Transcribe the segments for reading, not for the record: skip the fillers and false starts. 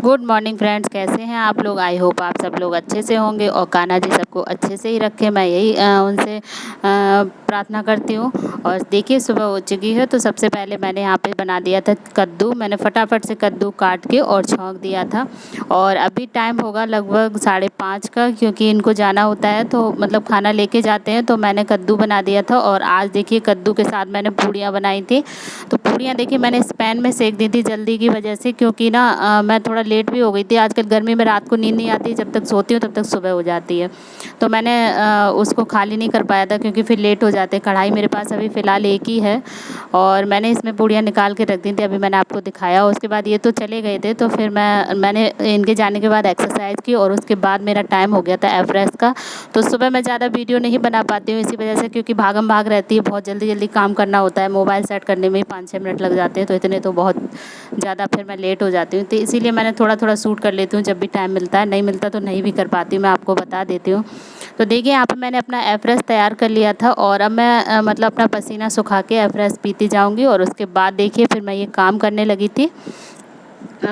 Good morning friends, कैसे हैं आप लोग। आई होप आप सब लोग अच्छे से होंगे और कान्हा जी सबको अच्छे से ही रखे। मैं यही उनसे प्रार्थना करती हूँ। और देखिए सुबह हो चुकी है तो सबसे पहले मैंने यहाँ पे बना दिया था कद्दू। मैंने फटाफट से कद्दू काट के और छौंक दिया था। और अभी टाइम होगा लगभग 5:30 का, क्योंकि इनको जाना होता है तो मतलब खाना लेके जाते हैं। तो मैंने कद्दू बना दिया था। और आज देखिए कद्दू के साथ मैंने पूड़ियाँ बनाई थी। तो पूड़ियाँ देखिए मैंने इस पैन में सेक दी थी जल्दी की वजह से, क्योंकि ना मैं थोड़ा लेट भी हो गई थी। आजकल गर्मी में रात को नींद नहीं आती, जब तक सोती हूँ तब तक सुबह हो जाती है। तो मैंने उसको खाली नहीं कर पाया था, क्योंकि फिर लेट हो जाते। कढ़ाई मेरे पास अभी फ़िलहाल एक ही है और मैंने इसमें पूड़ियाँ निकाल के रख दी थी। अभी मैंने आपको दिखाया। उसके बाद ये तो चले गए थे, तो फिर मैंने इनके जाने के बाद एक्सरसाइज की और उसके बाद मेरा टाइम हो गया था एवरेस्ट का। तो सुबह मैं ज़्यादा वीडियो नहीं बना पाती हूँ इसी वजह से, क्योंकि भागम भाग रहती है, बहुत जल्दी जल्दी काम करना होता है। मोबाइल सेट करने में ही 5-6 मिनट लग जाते हैं, तो इतने तो बहुत ज़्यादा फिर मैं लेट हो जाती हूँ। तो इसीलिए मैंने थोड़ा थोड़ा शूट कर लेती हूँ जब भी टाइम मिलता है। नहीं मिलता तो नहीं भी कर पाती हूँ, मैं आपको बता देती हूँ। तो देखिए यहाँ पे मैंने अपना एवरेस्ट तैयार कर लिया था और अब मैं मतलब अपना पसीना सुखा के एवरेस्ट पीती जाऊँगी। और उसके बाद देखिए फिर मैं ये काम करने लगी थी।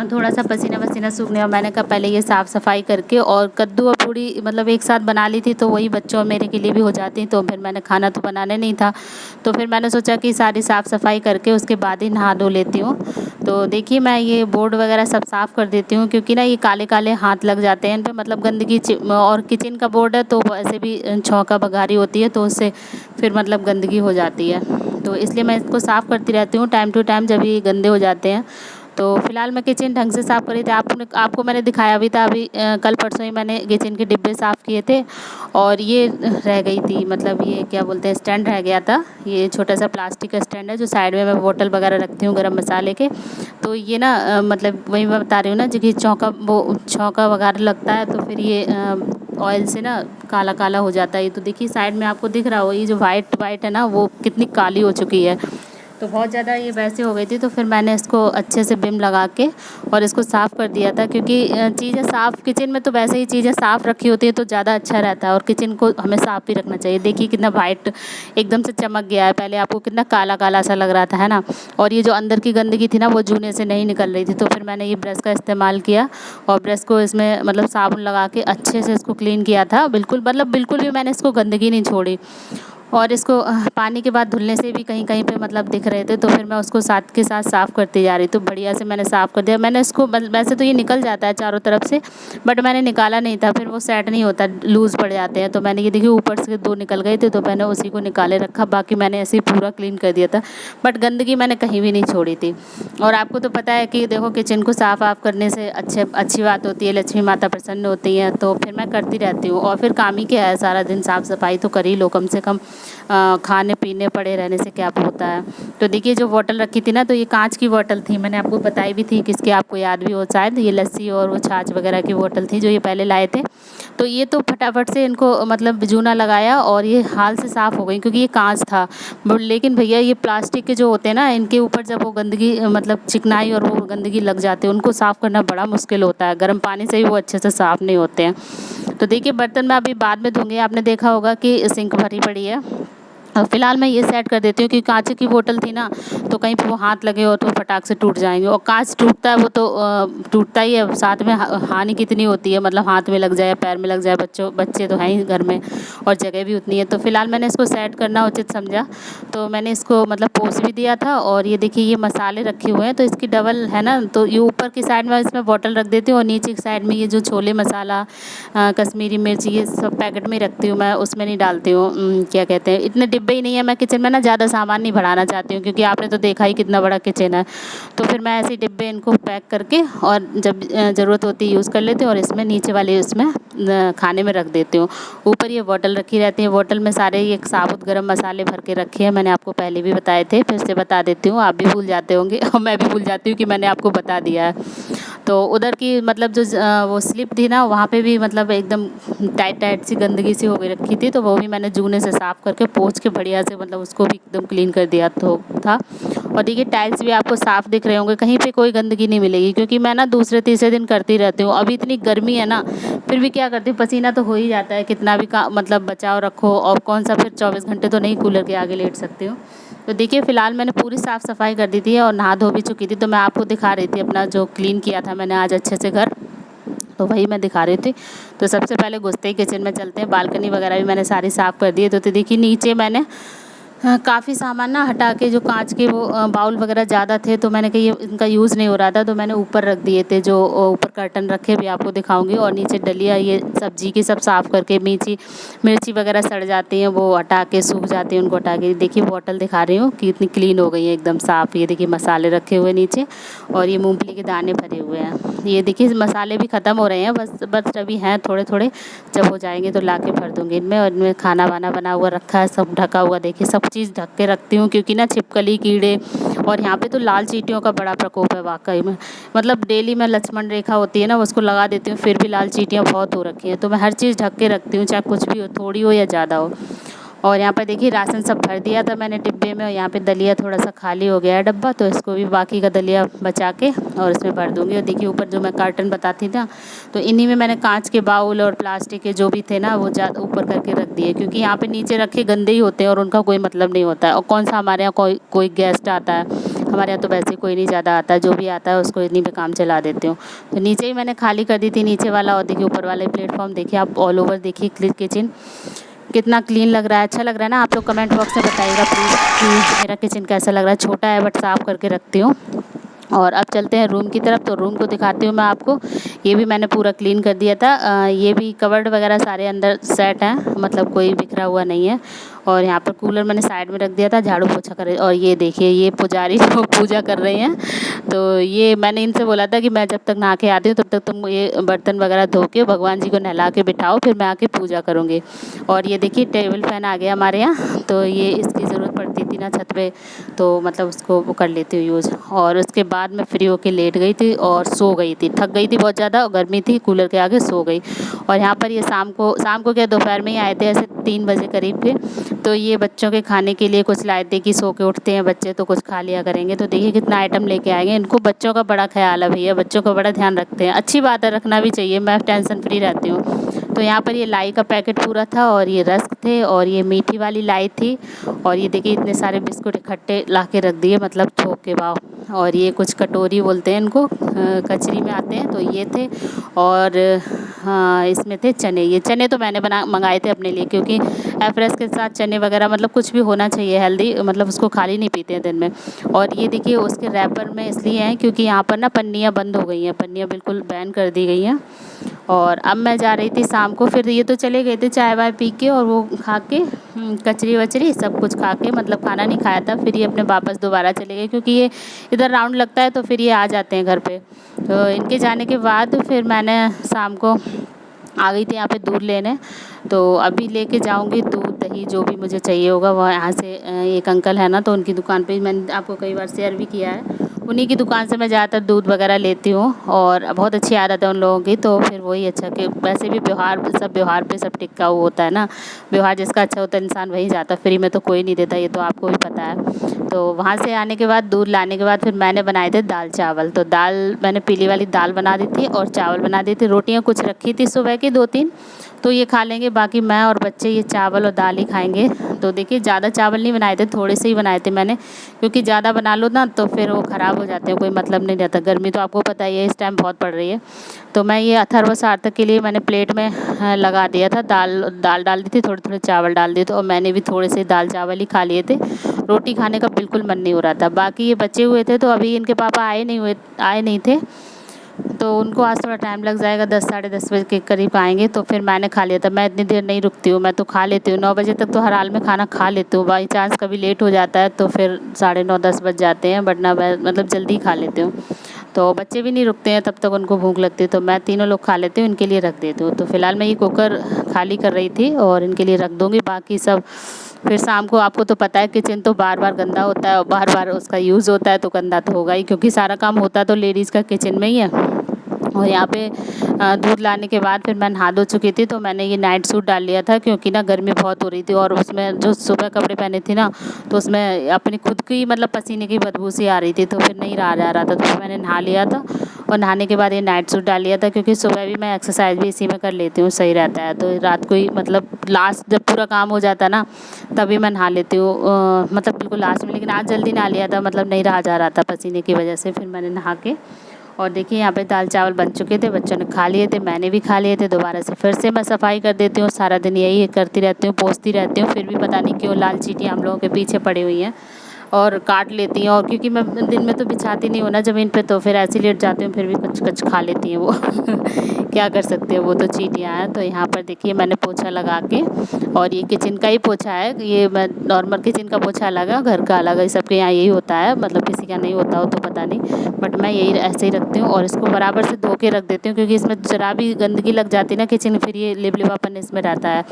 थोड़ा सा पसीना वसीना सूखने और मैंने कहा पहले ये साफ़ सफाई करके, और कद्दू और पूड़ी मतलब एक साथ बना ली थी तो वही बच्चों और मेरे के लिए भी हो जाती। तो फिर मैंने खाना तो बनाने नहीं था, तो फिर मैंने सोचा कि सारी साफ़ सफाई करके उसके बाद ही नहा धो लेती हूँ। तो देखिए मैं ये बोर्ड वगैरह सब साफ़ कर देती हूँ, क्योंकि ना ये काले काले हाथ लग जाते हैं इन पर, मतलब गंदगी और किचन का बोर्ड है तो वैसे भी छौंका बघारी होती है तो उससे फिर मतलब गंदगी हो जाती है। तो इसलिए मैं इसको साफ़ करती रहती हूँ टाइम टू टाइम जब ये गंदे हो जाते हैं। तो फिलहाल मैं किचन ढंग से साफ़ करी थी। आपको मैंने दिखाया भी था अभी कल परसों ही मैंने किचन के डिब्बे साफ़ किए थे। और ये रह गई थी, मतलब ये क्या बोलते हैं, स्टैंड रह गया था। ये छोटा सा प्लास्टिक का स्टैंड है जो साइड में मैं बोतल वगैरह रखती हूँ गरम मसाले के। तो ये ना मतलब वही मैं बता रही हूँ ना जो कि छौंका वगैरह लगता है तो फिर ये ऑयल से ना काला काला हो जाता है। ये तो देखिए साइड में आपको दिख रहा हो, ये जो वाइट वाइट है ना वो कितनी काली हो चुकी है। तो बहुत ज़्यादा ये वैसे हो गई थी, तो फिर मैंने इसको अच्छे से विम लगा के और इसको साफ़ कर दिया था। क्योंकि चीज़ें साफ़ किचन में तो वैसे ही चीज़ें साफ़ रखी होती है तो ज़्यादा अच्छा रहता है, और किचन को हमें साफ़ भी रखना चाहिए। देखिए कितना वाइट एकदम से चमक गया है, पहले आपको कितना काला काला सा लग रहा था, है ना। और ये जो अंदर की गंदगी थी ना वो जूने से नहीं निकल रही थी। तो फिर मैंने ये ब्रश का इस्तेमाल किया और ब्रश को इसमें मतलब साबुन लगा के अच्छे से इसको क्लीन किया था। बिल्कुल मतलब बिल्कुल भी मैंने इसको गंदगी नहीं छोड़ी। और इसको पानी के बाद धुलने से भी कहीं कहीं पे मतलब दिख रहे थे, तो फिर मैं उसको साथ के साथ साफ़ करती जा रही। तो बढ़िया से मैंने साफ़ कर दिया। मैंने इसको वैसे तो ये निकल जाता है चारों तरफ से, बट मैंने निकाला नहीं था, फिर वो सेट नहीं होता, लूज़ पड़ जाते हैं। तो मैंने ये देखिए ऊपर से 2 निकल गए थे तो मैंने उसी को निकाले रखा, बाकी मैंने ऐसे ही पूरा क्लीन कर दिया था। बट गंदगी मैंने कहीं भी नहीं छोड़ी थी। और आपको तो पता है कि देखो किचन को साफ़ वाफ़ करने से अच्छी बात होती है, लक्ष्मी माता प्रसन्न होती हैं। तो फिर मैं करती रहती हूँ। और फिर काम ही क्या है, सारा दिन साफ़ सफाई तो कर ही लो कम से कम। खाने पीने पड़े रहने से क्या होता है। तो देखिए जो बोतल रखी थी ना, तो ये कांच की बोतल थी, मैंने आपको बताई भी थी किसके, आपको याद भी हो शायद। ये लस्सी और वो छाछ वगैरह की बोतल थी जो ये पहले लाए थे। तो ये तो फटाफट से इनको मतलब जूना लगाया और ये हाल से साफ़ हो गई, क्योंकि ये कांच था। लेकिन भैया ये प्लास्टिक के जो होते हैं ना, इनके ऊपर जब वो गंदगी मतलब चिकनाई और वो गंदगी लग जाते हैं, उनको साफ़ करना बड़ा मुश्किल होता है। गर्म पानी से ही वो अच्छे से साफ़ नहीं होते हैं। तो देखिए बर्तन मैं अभी बाद में धोंगी। आपने देखा होगा कि सिंक भरी पड़ी है। फ़िलहाल मैं ये सेट कर देती हूँ कि काँच की बोतल थी ना, तो कहीं पे वो हाथ लगे हो तो फटाक से टूट जाएंगे। और काँच टूटता है वो तो टूटता ही है, साथ में हानि कितनी होती है, मतलब हाथ में लग जाए पैर में लग जाए, बच्चे तो हैं ही घर में और जगह भी उतनी है। तो फ़िलहाल मैंने इसको सेट करना उचित समझा, तो मैंने इसको मतलब पोंछ भी दिया था। और ये देखिए ये मसाले रखे हुए हैं तो इसकी डबल है ना, तो ये ऊपर की साइड में इसमें बॉटल रख देती हूँ और नीचे की साइड में ये जो छोले मसाला कश्मीरी मिर्च ये सब पैकेट में रखती हूँ मैं, उसमें नहीं डालती हूँ। क्या कहते हैं, इतने डिब्बे ही नहीं है, मैं किचन में ना ज़्यादा सामान नहीं बढ़ाना चाहती हूँ, क्योंकि आपने तो देखा ही कितना बड़ा किचन है। तो फिर मैं ऐसे डिब्बे इनको पैक करके और जब ज़रूरत होती है यूज़ कर लेती हूँ, और इसमें नीचे वाले उसमें खाने में रख देती हूँ। ऊपर ये बोतल रखी रहती है, बोतल में सारे ये साबुत गरम मसाले भर के रखे हैं, मैंने आपको पहले भी बताए थे, फिर से बता देती हूँ, आप भी भूल जाते होंगे और मैं भी भूल जाती हूँ कि मैंने आपको बता दिया है। तो उधर की मतलब जो वो स्लिप थी ना, वहाँ पे भी मतलब एकदम टाइट टाइट सी गंदगी सी हो गई रखी थी, तो वो भी मैंने जूने से साफ़ करके पोंछ के बढ़िया से मतलब उसको भी एकदम क्लीन कर दिया तो था। और देखिए टाइल्स भी आपको साफ़ दिख रहे होंगे, कहीं पे कोई गंदगी नहीं मिलेगी, क्योंकि मैं ना दूसरे तीसरे दिन करती रहती हूँ। अभी इतनी गर्मी है ना, फिर भी क्या करती हूँ, पसीना तो हो ही जाता है, कितना भी मतलब बचाव रखो, और कौन सा फिर 24 घंटे तो नहीं कूलर के आगे लेट सकती हूँ। तो देखिए फ़िलहाल मैंने पूरी साफ़ सफाई कर दी थी और नहा धो भी चुकी थी, तो मैं आपको दिखा रही थी अपना जो क्लीन किया था मैंने आज अच्छे से घर, तो वही मैं दिखा रही थी। तो सबसे पहले घुसते ही किचन में चलते हैं, बालकनी वगैरह भी मैंने सारी साफ़ कर दी है। तो देखिए नीचे मैंने काफ़ी सामान ना हटा के, जो कांच के वो बाउल वगैरह ज़्यादा थे, तो मैंने कहा ये इनका यूज़ नहीं हो रहा था, तो मैंने ऊपर रख दिए थे, जो ऊपर कर्टन रखे भी आपको दिखाऊंगी। और नीचे डलिया ये सब्जी की सब साफ़ करके, मिर्ची वगैरह सड़ जाती हैं वो हटा के, सूख जाती हैं उनको हटा के। देखिए बॉटल दिखा रही हूँ कि इतनी क्लीन हो गई है एकदम साफ़। ये देखिए मसाले रखे हुए नीचे, और ये मूंगफली के दाने भरे हुए हैं। ये देखिए मसाले भी ख़त्म हो रहे हैं, बस अभी हैं थोड़े थोड़े, जब हो जाएंगे तो ला के भर दूँगी इनमें। और इनमें खाना वाना बना हुआ रखा है, सब ढका हुआ, देखिए सब चीज़ ढक के रखती हूँ, क्योंकि ना छिपकली कीड़े, और यहाँ पे तो लाल चींटियों का बड़ा प्रकोप है वाकई में। मतलब डेली मैं लक्ष्मण रेखा होती है ना, उसको लगा देती हूँ, फिर भी लाल चींटियाँ बहुत हो रखी हैं। तो मैं हर चीज़ ढक के रखती हूँ, चाहे कुछ भी हो, थोड़ी हो या ज़्यादा हो। और यहाँ पर देखिए राशन सब भर दिया था मैंने डिब्बे में, और यहाँ पे दलिया थोड़ा सा खाली हो गया है डब्बा, तो इसको भी बाकी का दलिया बचा के और इसमें भर दूँगी। और देखिए ऊपर जो मैं कार्टन बताती था, तो इन्हीं में मैंने कांच के बाउल और प्लास्टिक के जो भी थे ना, वो ज़्यादा ऊपर करके रख दिए, क्योंकि यहाँ पे नीचे रखे गंदे ही होते हैं और उनका कोई मतलब नहीं होता है। और कौन सा हमारे यहाँ कोई गेस्ट आता है, हमारे यहाँ तो वैसे कोई नहीं ज़्यादा आता है, जो भी आता है उसको इन्हीं पे काम चला देती हूँ। तो नीचे ही मैंने खाली कर दी थी नीचे वाला। और देखिए ऊपर वाले प्लेटफॉर्म देखिए आप, ऑल ओवर देखिए किचन कितना क्लीन लग रहा है। अच्छा लग रहा है ना? आप लोग कमेंट बॉक्स में बताइएगा प्लीज़ कि मेरा किचन कैसा लग रहा है। छोटा है बट साफ़ करके रखती हूँ। और अब चलते हैं रूम की तरफ, तो रूम को दिखाती हूँ मैं आपको। ये भी मैंने पूरा क्लीन कर दिया था। ये भी कवर्ड वगैरह सारे अंदर सेट हैं, मतलब कोई बिखरा हुआ नहीं है। और यहाँ पर कूलर मैंने साइड में रख दिया था, झाड़ू पोछा कर। और ये देखिए ये पुजारी लोग पूजा कर रहे हैं। तो ये मैंने इनसे बोला था कि मैं जब तक नहा के आती हूँ तब तक तुम ये बर्तन वगैरह धो के भगवान जी को नहला के बिठाओ, फिर मैं आके पूजा करूँगी। और ये देखिए टेबल फैन आ गया हमारे यहाँ, तो ये इसकी ज़रूरत पड़ती थी ना छत पे, तो मतलब उसको वो कर लेती हूँ यूज़। और उसके बाद मैं फ्री होके लेट गई थी और सो गई थी, थक गई थी बहुत ज़्यादा, गर्मी थी, कूलर के आगे सो गई। और यहाँ पर ये शाम को क्या, दोपहर में ही आए थे, ऐसे 3 बजे करीब के। तो ये बच्चों के खाने के लिए कुछ लाए थे कि सो के उठते हैं बच्चे तो कुछ खा लिया करेंगे। तो देखिए कितना आइटम लेके आएंगे। इनको बच्चों का बड़ा ख्याल है भैया, बच्चों का बड़ा ध्यान रखते हैं। अच्छी बात है, रखना भी चाहिए, मैं टेंशन फ्री रहती हूँ। तो यहाँ पर ये लाई का पैकेट पूरा था, और ये रस्क थे, और ये मीठी वाली लाई थी। और ये देखिए इतने सारे बिस्कुट इकट्ठे ला के रख दिए, मतलब थोक के भाव। और ये कुछ कटोरी बोलते हैं इनको, कचरी में आते हैं, तो ये थे। और हाँ इसमें थे चने। ये चने तो मैंने मंगाए थे अपने लिए, क्योंकि एफरेस के साथ चने वगैरह मतलब कुछ भी होना चाहिए हेल्दी, मतलब उसको खाली नहीं पीते हैं दिन में। और ये देखिए उसके रैपर में इसलिए हैं क्योंकि यहाँ पर ना पन्नियाँ बंद हो गई हैं, पन्नियाँ बिल्कुल बैन कर दी गई हैं। और अब मैं जा रही थी शाम को, फिर ये तो चले गए थे चाय वाय पी के और वो खा के, कचरी वचरी सब कुछ खा के, मतलब खाना नहीं खाया था। फिर ये अपने वापस दोबारा चले गए, क्योंकि ये इधर राउंड लगता है तो फिर ये आ जाते हैं घर पे। तो इनके जाने के बाद फिर मैंने शाम को आ गई थी यहाँ पे दूध लेने। तो अभी लेके जाऊँगी दूध दही जो भी मुझे चाहिए होगा। वो यहाँ से एक अंकल है ना, तो उनकी दुकान पे मैंने आपको कई बार शेयर भी किया है, उन्हीं की दुकान से मैं ज़्यादातर दूध वगैरह लेती हूँ। और बहुत अच्छी आदत है उन लोगों की, तो फिर वही अच्छा कि वैसे भी व्यवहार पे सब टिका हुआ होता है ना। व्यवहार जिसका अच्छा होता है इंसान वहीं जाता है, फ्री में तो कोई नहीं देता, ये तो आपको भी पता है। तो वहाँ से आने के बाद, दूध लाने के बाद, फिर मैंने बनाए थे दाल चावल। तो दाल मैंने पीली वाली दाल बना दी थी और चावल बना दिए थे। रोटियाँ कुछ रखी थी सुबह की 2-3, तो ये खा लेंगे, बाकी मैं और बच्चे ये चावल और दाल ही खाएंगे। तो देखिए ज़्यादा चावल नहीं बनाए थे, थोड़े से ही बनाए थे मैंने, क्योंकि ज़्यादा बना लो ना तो फिर वो ख़राब हो जाते हैं, कोई मतलब नहीं रहता। गर्मी तो आपको पता ही है इस टाइम बहुत पड़ रही है। तो मैं ये अथर्व सार्थक के लिए मैंने प्लेट में लगा दिया था, दाल डाल दी थी, थोड़े थोड़े चावल डाल दिए थे, और मैंने भी थोड़े से दाल चावल ही खा लिए थे। रोटी खाने का बिल्कुल मन नहीं हो रहा था। बाकी ये बचे हुए थे, तो अभी इनके पापा आए नहीं थे, तो उनको आज थोड़ा टाइम लग जाएगा, 10 साढ़े 10 बजे के करीब आएंगे। तो फिर मैंने खा लिया था। मैं इतनी देर नहीं रुकती हूँ, मैं तो खा लेती हूँ 9 बजे तक, तो हर हाल में खाना खा लेती हूँ। बाई चांस कभी लेट हो जाता है तो फिर 9:30-10 बज जाते हैं, बट ना मैं मतलब जल्दी खा लेती हूँ। तो बच्चे भी नहीं रुकते हैं, तब तक उनको भूख लगती है, तो मैं तीनों लोग खा लेती हूँ, इनके लिए रख देती हूँ। तो फिलहाल मैं ये कुकर खाली कर रही थी और इनके लिए रख दूँगी, बाकी सब फिर शाम को। आपको तो पता है किचन तो बार बार गंदा होता है, और बार बार उसका यूज़ होता है, तो गंदा तो होगा ही, क्योंकि सारा काम होता तो लेडीज़ का किचन में ही है। और यहाँ पे दूध लाने के बाद फिर मैं नहा धो चुकी थी, तो मैंने ये नाइट सूट डाल लिया था, क्योंकि ना गर्मी बहुत हो रही थी, और उसमें जो सुबह कपड़े पहने थी ना, तो उसमें अपनी खुद की मतलब पसीने की बदबू सी आ रही थी, तो फिर नहीं रहा जा रहा था, तो फिर मैंने नहा लिया था। और नहाने के बाद ये नाइट सूट डाल लिया था, क्योंकि सुबह भी मैं एक्सरसाइज भी इसी में कर लेती हूँ, सही रहता है। तो रात को ही मतलब लास्ट जब पूरा काम हो जाता है ना, तभी मैं नहा लेती हूँ, मतलब बिल्कुल लास्ट में। लेकिन आज जल्दी नहा लिया था, मतलब नहीं रहा जा रहा था पसीने की वजह से, फिर मैंने नहा के। और देखिए यहाँ पे दाल चावल बन चुके थे, बच्चों ने खा लिए थे, मैंने भी खा लिए थे। दोबारा से फिर से मैं सफाई कर देती हूँ, सारा दिन यही करती रहती हूँ, पोंछती रहती हूँ, फिर भी पता नहीं क्यों लाल चींटियाँ हम लोगों के पीछे पड़ी हुई हैं और काट लेती हैं। और क्योंकि मैं दिन में तो बिछाती नहीं हूँ ना ज़मीन पे, तो फिर ऐसे लेट जाती हूँ, फिर भी कच कच खा लेती हैं वो क्या कर सकते हैं, वो तो चींटियाँ हैं। तो यहाँ पर देखिए मैंने पोछा लगा के, और ये किचन का ही पोछा है, ये मैं नॉर्मल किचन का पोछा अलग है, घर का अलग है, सबके यहाँ यही होता है, मतलब किसी का नहीं होता हो तो पता नहीं, बट मैं यही ऐसे ही रखती हूँ। और इसको बराबर से धो के रख देती हूँ, क्योंकि इसमें जरा भी गंदगी लग जाती है ना किचन में, फिर ये लिपलिपापन इसमें रहता है।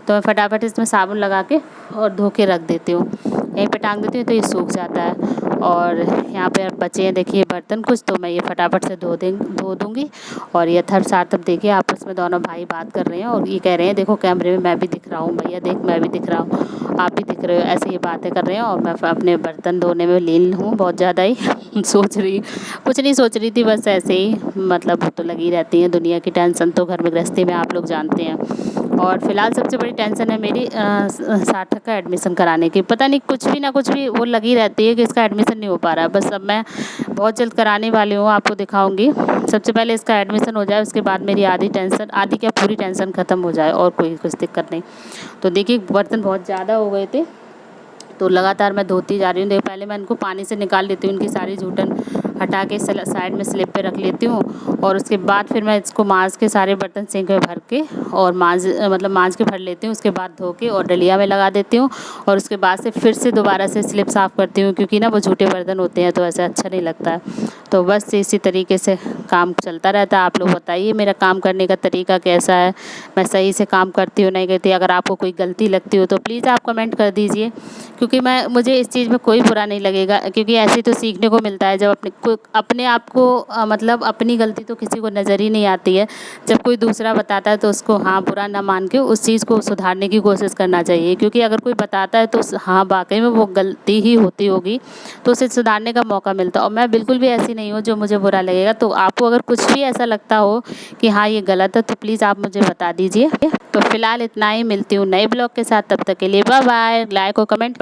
तो मैं फटाफट इसमें साबुन लगा के और धो के रख देती हूँ, यहीं पे टांग देती हूँ, तो ये सूख जाता है। और यहाँ पे बचे हैं देखिए बर्तन कुछ, तो मैं ये फटाफट से धो दूँगी। और ये थर सार तब देखिए आपस में दोनों भाई बात कर रहे हैं, और ये कह रहे हैं देखो कैमरे में मैं भी दिख रहा हूँ, भैया देख मैं भी दिख रहा हूँ, आप भी दिख रहे हो, ऐसे ये बातें कर रहे हैं। और मैं अपने बर्तन धोने में लीन हूँ बहुत ज़्यादा ही सोच रही, कुछ नहीं सोच रही थी, बस ऐसे ही, मतलब तो लगी रहती है दुनिया की टेंशन तो घर में गृहस्थी में आप लोग जानते हैं। और फिलहाल सबसे बड़ी टेंशन है मेरी सार्थक का एडमिशन कराने की, पता नहीं कुछ भी ना कुछ भी वो लगी रहती है कि इसका एडमिशन नहीं हो पा रहा है। बस अब मैं बहुत जल्द कराने वाली हूँ, आपको दिखाऊंगी। सबसे पहले इसका एडमिशन हो जाए, उसके बाद मेरी आधी टेंशन, आधी क्या पूरी टेंशन ख़त्म हो जाए, और कोई कुछ दिक्कत नहीं। तो देखिए बर्तन बहुत ज़्यादा हो गए थे, तो लगातार मैं धोती जा रही हूँ। देखो पहले मैं इनको पानी से निकाल लेती हूँ, इनकी सारी जूठन हटा के साइड में स्लिप पे रख लेती हूँ। और उसके बाद फिर मैं इसको मांज के सारे बर्तन सिंक में भर के, और मांज के भर लेती हूँ। उसके बाद धो के और डलिया में लगा देती हूँ, और उसके बाद से फिर से दोबारा से स्लिप साफ़ करती हूँ, क्योंकि ना वो झूठे बर्तन होते हैं तो ऐसे अच्छा नहीं लगता है। तो बस इसी तरीके से काम चलता रहता है। आप लोग बताइए मेरा काम करने का तरीका कैसा है, मैं सही से काम करती हूँ नहीं करती। अगर आपको कोई गलती लगती हो तो प्लीज़ आप कमेंट कर दीजिए, क्योंकि मुझे इस चीज़ में कोई बुरा नहीं लगेगा, क्योंकि ऐसे तो सीखने को मिलता है। जब अपने आप को मतलब अपनी गलती तो किसी को नज़र ही नहीं आती है, जब कोई दूसरा बताता है तो उसको हाँ बुरा ना मान के उस चीज़ को सुधारने की कोशिश करना चाहिए। क्योंकि अगर कोई बताता है तो हाँ वाकई में वो गलती ही होती होगी, तो उसे सुधारने का मौका मिलता है। और मैं बिल्कुल भी ऐसी नहीं हूँ जो मुझे बुरा लगेगा। तो आपको अगर कुछ भी ऐसा लगता हो कि हाँ ये गलत है, तो प्लीज़ आप मुझे बता दीजिए। तो फिलहाल इतना ही, मिलती हूँ नए ब्लॉग के साथ, तब तक के लिए बाय बाय। लाइक और कमेंट